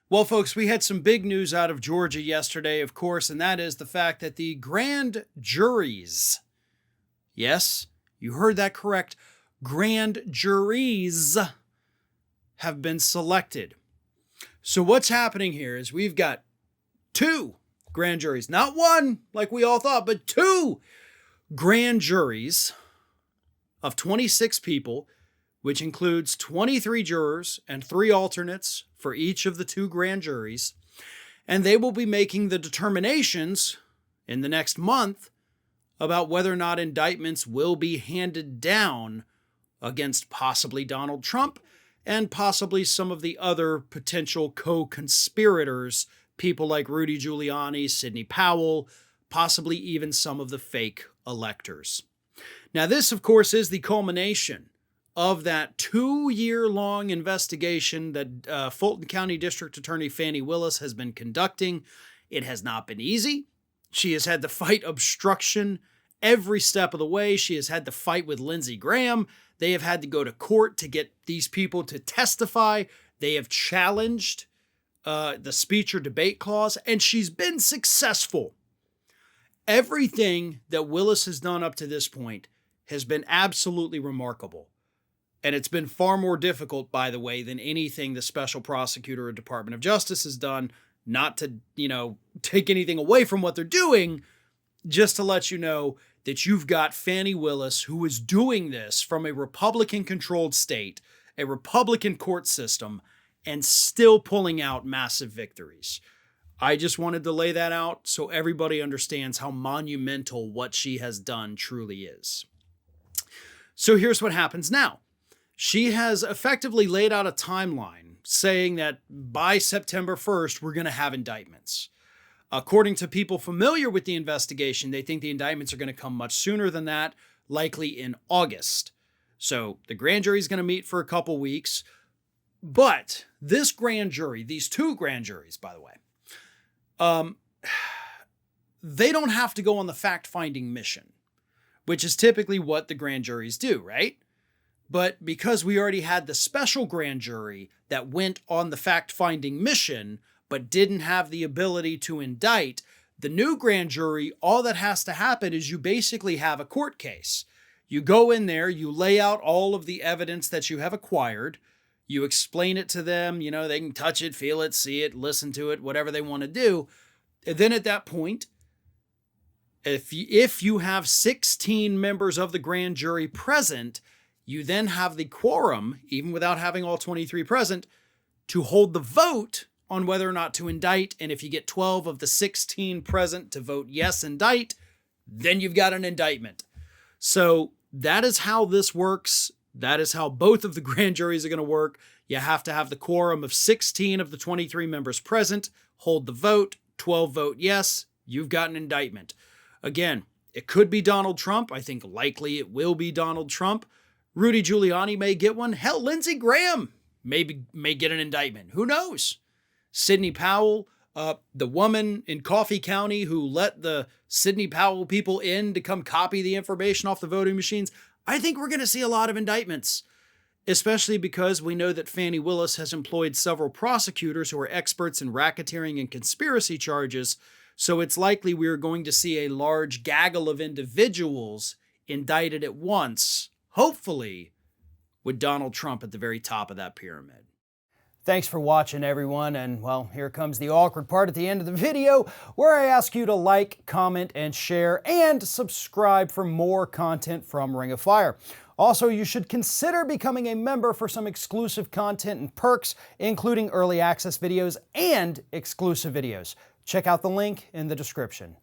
Well, folks, we had some big news out of Georgia yesterday, of course, and that is the fact that the grand juries, yes, you heard that correct, grand juries have been selected. So what's happening here is we've got two grand juries, not one like we all thought, but two grand juries of 26 people, which includes 23 jurors and 3 alternates for each of the 2 grand juries. And they will be making the determinations in the next month about whether or not indictments will be handed down against possibly Donald Trump and possibly some of the other potential co-conspirators, people like Rudy Giuliani, Sidney Powell, possibly even some of the fake electors. Now, this, of course, is the culmination of that 2-year-long investigation that Fulton County District Attorney Fani Willis has been conducting. It has not been easy. She has had to fight obstruction every step of the way. She has had to fight with Lindsey Graham. They have had to go to court to get these people to testify. They have challenged the speech or debate clause, and she's been successful. Everything that Willis has done up to this point has been absolutely remarkable. And it's been far more difficult, by the way, than anything the special prosecutor or Department of Justice has done. Not to, take anything away from what they're doing, just to let you know that you've got Fani Willis, who is doing this from a Republican-controlled state, a Republican court system, and still pulling out massive victories. I just wanted to lay that out so everybody understands how monumental what she has done truly is. So here's what happens now. She has effectively laid out a timeline saying that by September 1st, we're going to have indictments. According to people familiar with the investigation, they think the indictments are going to come much sooner than that, likely in August. So the grand jury is going to meet for a couple weeks. But this grand jury, these 2 grand juries, by the way, they don't have to go on the fact-finding mission, which is typically what the grand juries do, right? But because we already had the special grand jury that went on the fact-finding mission but didn't have the ability to indict, the new grand jury, all that has to happen is you basically have a court case. You go in there, you lay out all of the evidence that you have acquired, you explain it to them, they can touch it, feel it, see it, listen to it, whatever they want to do. And then at that point, if you have 16 members of the grand jury present, you then have the quorum, even without having all 23 present, to hold the vote on whether or not to indict. And if you get 12 of the 16 present to vote yes, indict, then you've got an indictment. So that is how this works. That is how both of the grand juries are going to work. You have to have the quorum of 16 of the 23 members present, hold the vote, 12 vote yes, you've got an indictment. Again, it could be Donald Trump. I think likely it will be Donald Trump. Rudy Giuliani may get one. Hell, Lindsey Graham may get an indictment. Who knows? Sidney Powell, the woman in Coffee County who let the Sidney Powell people in to come copy the information off the voting machines. I think we're going to see a lot of indictments, especially because we know that Fani Willis has employed several prosecutors who are experts in racketeering and conspiracy charges. So it's likely we're going to see a large gaggle of individuals indicted at once, hopefully with Donald Trump at the very top of that pyramid. Thanks for watching, everyone, and well, here comes the awkward part at the end of the video where I ask you to like, comment, and share, and subscribe for more content from Ring of Fire. Also, you should consider becoming a member for some exclusive content and perks, including early access videos and exclusive videos. Check out the link in the description.